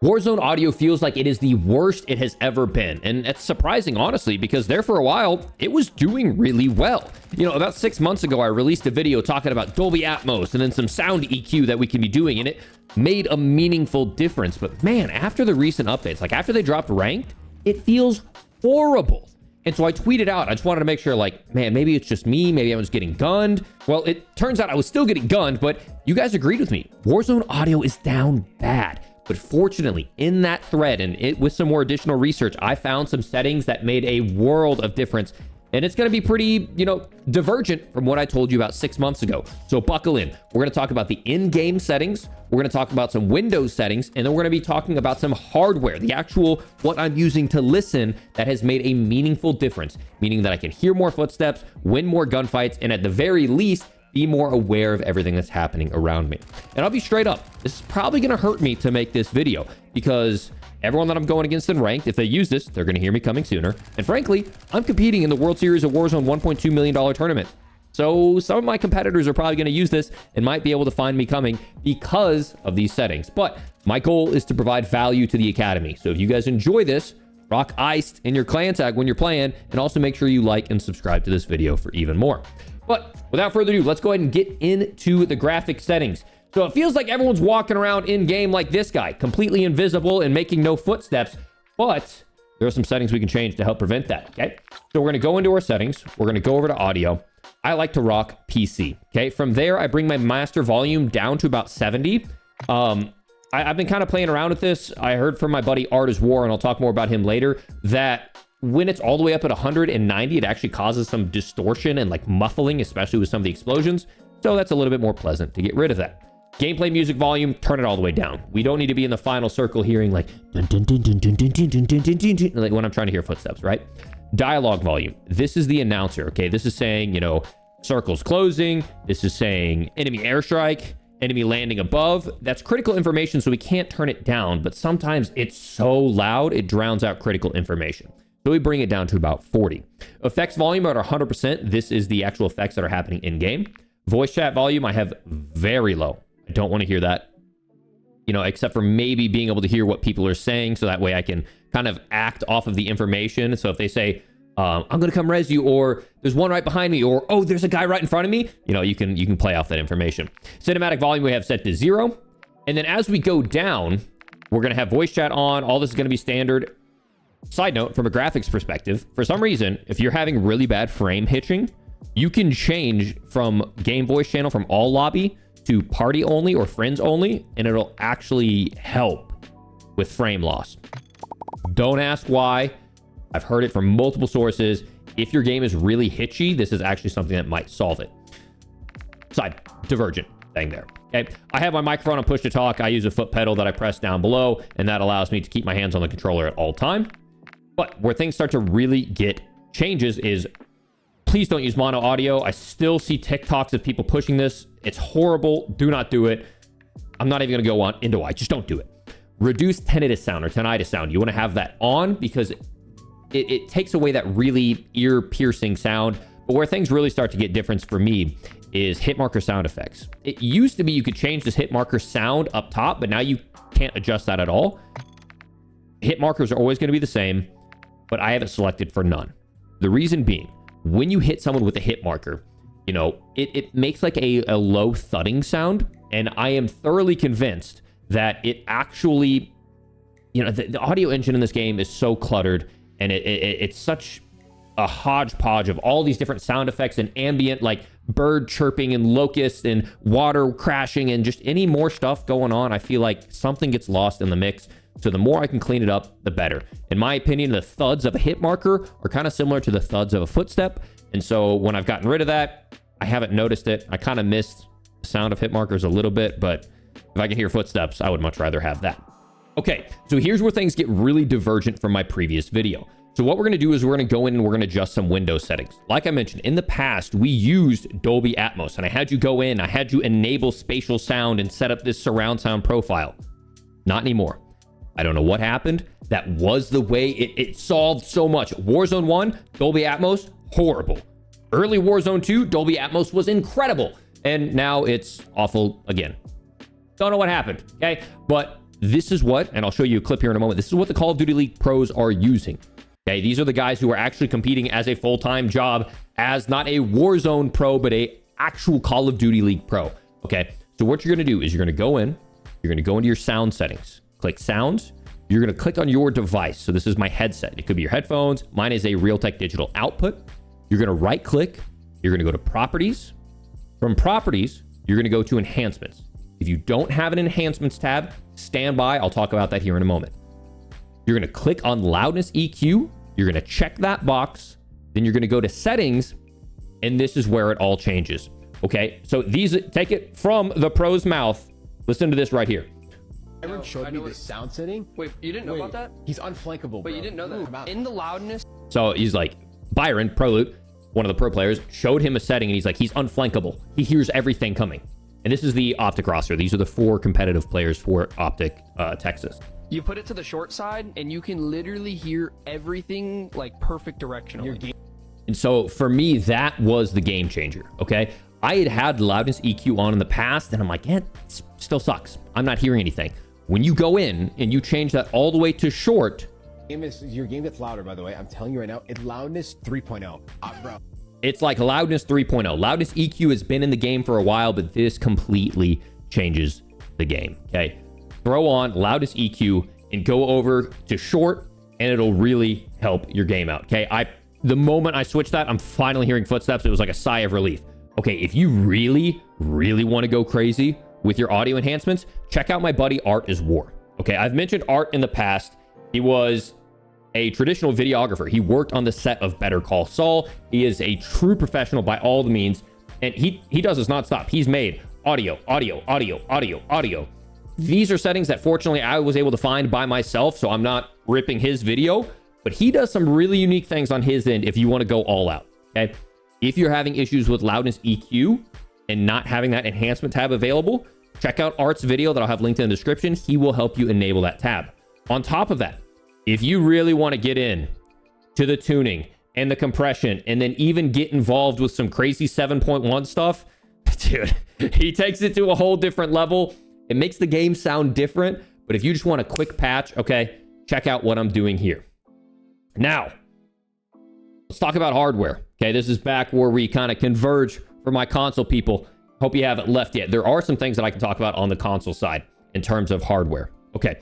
Warzone audio feels like it is the worst it has ever been. And it's surprising, honestly, because there for a while, it was doing really well. You know, about 6 months ago, I released a video talking about Dolby Atmos and then some sound EQ that we can be doing, and it made a meaningful difference. But man, after the recent updates, like after they dropped ranked, it feels horrible. And so I tweeted out, I just wanted to make sure, like, man, maybe it's just me. Maybe I was getting gunned. Well, it turns out I was still getting gunned, but you guys agreed with me. Warzone audio is down bad. But fortunately, in that thread and with some more additional research, I found some settings that made a world of difference. And it's going to be pretty, you know, divergent from what I told you about 6 months ago. So buckle in. We're going to talk about the in-game settings. We're going to talk about some Windows settings. And then we're going to be talking about some hardware, the actual what I'm using to listen that has made a meaningful difference, meaning that I can hear more footsteps, win more gunfights, and at the very least, be more aware of everything that's happening around me. And I'll be straight up, this is probably going to hurt me to make this video because everyone that I'm going against in ranked, if they use this, they're going to hear me coming sooner. And frankly, I'm competing in the World Series of Warzone $1.2 million tournament. So some of my competitors are probably going to use this and might be able to find me coming because of these settings. But my goal is to provide value to the Academy. So if you guys enjoy this, rock iced in your clan tag when you're playing, and also make sure you like and subscribe to this video for even more. But without further ado, let's go ahead and get into the graphic settings. So it feels like everyone's walking around in game like this guy, completely invisible and making no footsteps, but there are some settings we can change to help prevent that, okay? So we're gonna go into our settings. We're gonna go over to audio. I like to rock PC, okay? From there, I bring my master volume down to about 70. I've been kind of playing around with this. I heard from my buddy Art is War, and I'll talk more about him later, that when it's all the way up at 190, it actually causes some distortion and like muffling, especially with some of the explosions. So that's a little bit more pleasant to get rid of that. Gameplay music volume, turn it all the way down. We don't need to be in the final circle hearing like dun, dun, dun, dun, dun, dun, dun, dun, dun, dun, dun, like when I'm trying to hear footsteps, right? Dialogue volume. This is the announcer, okay? This is saying, you know, circles closing. This is saying enemy airstrike, enemy landing above. That's critical information, so we can't turn it down, but sometimes it's so loud, it drowns out critical information. So we bring it down to about 40. Effects volume at 100%. This is the actual effects that are happening in game. Voice chat volume, I have very low. I don't want to hear that, you know, except for maybe being able to hear what people are saying. So that way I can kind of act off of the information. So if they say, I'm going to come res you, or there's one right behind me, or, oh, there's a guy right in front of me, you know, you can play off that information. Cinematic volume we have set to 0. And then as we go down, we're going to have voice chat on. All this is going to be standard. Side note, from a graphics perspective, for some reason, if you're having really bad frame hitching, you can change from game voice channel from all lobby to party only or friends only, and it'll actually help with frame loss. Don't ask why. I've heard it from multiple sources. If your game is really hitchy, this is actually something that might solve it. Side divergent thing there. Okay, I have my microphone on push to talk. I use a foot pedal that I press down below, and that allows me to keep my hands on the controller at all time. But where things start to really get changes is, please don't use mono audio. I still see TikToks of people pushing this. It's horrible. Do not do it. I'm not even going to go on into why. Just don't do it. Reduce tinnitus sound or tinnitus sound. You want to have that on because it takes away that really ear-piercing sound. But where things really start to get different for me is hit marker sound effects. It used to be you could change this hit marker sound up top, but now you can't adjust that at all. Hit markers are always going to be the same, but I have it selected for none. The reason being, when you hit someone with a hit marker, you know, it makes like a low thudding sound. And I am thoroughly convinced that it actually, you know, the audio engine in this game is so cluttered, and it's such a hodgepodge of all these different sound effects and ambient, like bird chirping and locusts and water crashing and just any more stuff going on. I feel like something gets lost in the mix. So the more I can clean it up, the better. In my opinion, the thuds of a hit marker are kind of similar to the thuds of a footstep. And so when I've gotten rid of that, I haven't noticed it. I kind of missed the sound of hit markers a little bit, but if I can hear footsteps, I would much rather have that. Okay, so here's where things get really divergent from my previous video. So what we're going to do is we're going to go in and we're going to adjust some Windows settings. Like I mentioned, in the past, we used Dolby Atmos, and I had you go in, I had you enable spatial sound and set up this surround sound profile. Not anymore. I don't know what happened. That was the way it solved so much. Warzone 1, Dolby Atmos, horrible. Early Warzone 2, Dolby Atmos was incredible. And now it's awful again. Don't know what happened, okay? But this is what, and I'll show you a clip here in a moment, this is what the Call of Duty League pros are using. Okay, these are the guys who are actually competing as a full-time job, as not a Warzone pro, but a actual Call of Duty League pro. Okay, so what you're gonna do is you're gonna go in, you're gonna go into your sound settings, click sounds, you're gonna click on your device. So this is my headset. It could be your headphones. Mine is a Realtek digital output. You're gonna right click, you're gonna go to properties. From properties, you're gonna go to enhancements. If you don't have an enhancements tab, stand by, I'll talk about that here in a moment. You're gonna click on loudness EQ, you're gonna check that box, then you're gonna go to settings, and this is where it all changes. Okay, so these, take it from the pro's mouth. Listen to this right here. Byron showed me the sound setting. Wait, you didn't know about that? He's unflankable, bro. Wait, you didn't know that? In the loudness. So he's like, Byron, Pro Loot, one of the pro players, showed him a setting, and he's like, he's unflankable. He hears everything coming. And this is the Optic roster. These are the 4 competitive players for Optic Texas. You put it to the short side, and you can literally hear everything like perfect directionally. And so for me, that was the game changer. Okay, I had loudness EQ on in the past, and I'm like, it still sucks. I'm not hearing anything. When you go in and you change that all the way to short, your game gets louder, by the way. I'm telling you right now, it's loudness 3.0. Bro. It's like loudness 3.0. Loudness EQ has been in the game for a while, but this completely changes the game. Okay, throw on loudness EQ and go over to short, and it'll really help your game out. Okay, the moment I switched that, I'm finally hearing footsteps. It was like a sigh of relief. Okay, if you really want to go crazy with your audio enhancements, check out my buddy Art is War. Okay, I've mentioned Art in the past. He was a traditional videographer. He worked on the set of Better Call Saul. He is a true professional by all the means, and he does this nonstop. He's made audio. These are settings that fortunately I was able to find by myself, so I'm not ripping his video, but he does some really unique things on his end if you want to go all out. Okay, if you're having issues with loudness EQ and not having that enhancement tab available, check out Art's video that I'll have linked in the description. He will help you enable that tab. On top of that, if you really want to get in to the tuning and the compression, and then even get involved with some crazy 7.1 stuff, dude, he takes it to a whole different level. It makes the game sound different, but if you just want a quick patch, okay, check out what I'm doing here. Now, let's talk about hardware. Okay, this is back where we kind of converge for my console people. Hope you haven't left yet. There are some things that I can talk about on the console side in terms of hardware. Okay,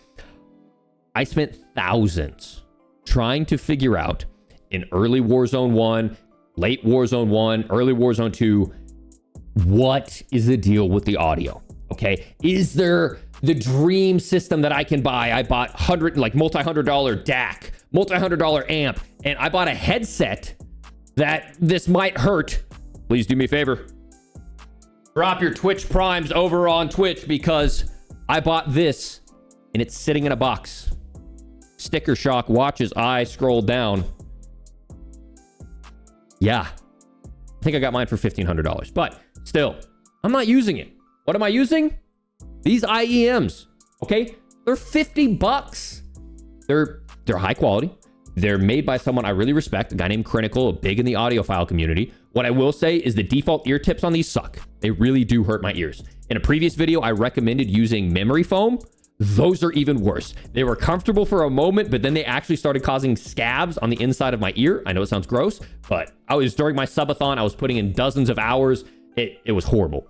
I spent thousands trying to figure out in early Warzone 1, late Warzone 1, early Warzone 2, what is the deal with the audio? Okay, is there the dream system that I can buy? I bought multi-$100 DAC, multi-$100 amp, and I bought a headset that this might hurt. Please do me a favor. Drop your Twitch primes over on Twitch, because I bought this and it's sitting in a box. Sticker shock, watch as I scroll down. Yeah, I think I got mine for $1,500, but still, I'm not using it. What am I using? These IEMs, okay? They're 50 bucks. They're high quality. They're made by someone I really respect, a guy named Critical, big in the audiophile community. What I will say is the default ear tips on these suck. They really do hurt my ears. In a previous video, I recommended using memory foam. Those are even worse. They were comfortable for a moment, but then they actually started causing scabs on the inside of my ear. I know it sounds gross, but during my subathon, I was putting in dozens of hours. It was horrible.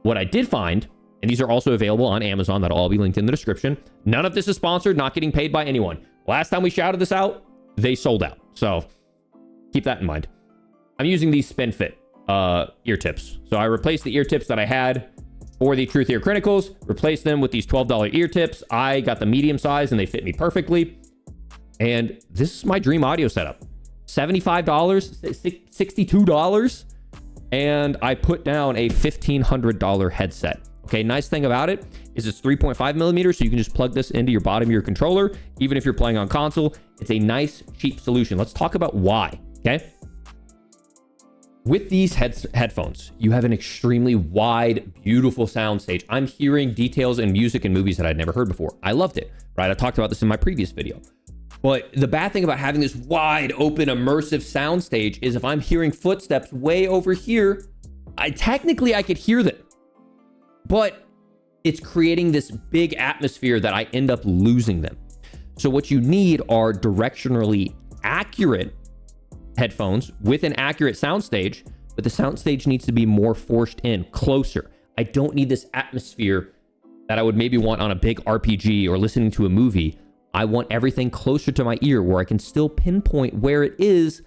What I did find, and these are also available on Amazon, that'll all be linked in the description. None of this is sponsored, not getting paid by anyone. Last time we shouted this out, they sold out. So keep that in mind. I'm using these SpinFit ear tips. So I replaced the ear tips that I had for the Truth Ear Criticals, replaced them with these $12 ear tips. I got the medium size and they fit me perfectly. And this is my dream audio setup. $75, $62. And I put down a $1,500 headset. Okay, nice thing about it is it's 3.5 millimeters, so you can just plug this into your bottom of your controller, even if you're playing on console. It's a nice, cheap solution. Let's talk about why, okay? With these headphones, you have an extremely wide, beautiful soundstage. I'm hearing details in music and movies that I'd never heard before. I loved it, right? I talked about this in my previous video. But the bad thing about having this wide open immersive soundstage is if I'm hearing footsteps way over here, I could hear them. But it's creating this big atmosphere that I end up losing them. So what you need are directionally accurate headphones with an accurate soundstage, but the soundstage needs to be more forced in, closer. I don't need this atmosphere that I would maybe want on a big RPG or listening to a movie. I want everything closer to my ear where I can still pinpoint where it is,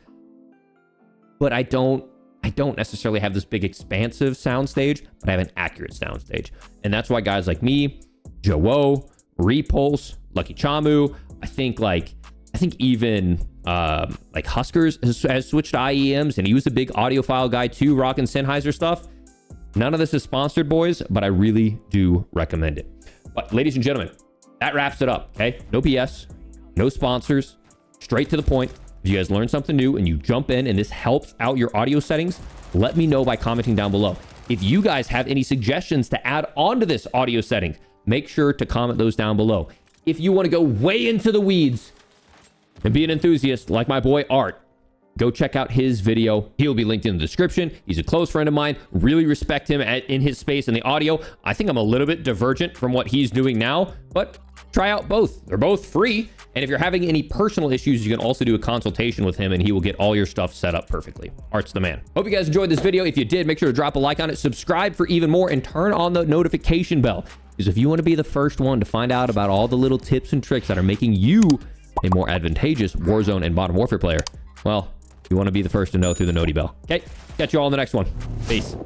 but I don't necessarily have this big expansive soundstage, but I have an accurate soundstage. And that's why guys like me, Joe, Repulse, Lucky Chamu, I think even like Huskers has switched to IEMs, and he was a big audiophile guy too, rocking Sennheiser stuff. None of this is sponsored, boys, but I really do recommend it. But ladies and gentlemen, that wraps it up, okay? No BS, no sponsors, straight to the point. If you guys learn something new and you jump in and this helps out your audio settings, let me know by commenting down below. If you guys have any suggestions to add on to this audio setting, make sure to comment those down below. If you want to go way into the weeds and be an enthusiast like my boy Art, go check out his video. He'll be linked in the description. He's a close friend of mine. Really respect him in his space in the audio. I think I'm a little bit divergent from what he's doing now, but try out both. They're both free. And if you're having any personal issues, you can also do a consultation with him and he will get all your stuff set up perfectly. Art's the man. Hope you guys enjoyed this video. If you did, make sure to drop a like on it, subscribe for even more, and turn on the notification bell. Because if you want to be the first one to find out about all the little tips and tricks that are making you a more advantageous Warzone and Modern Warfare player, well, you want to be the first to know through the noti bell. Okay, catch you all in the next one. Peace.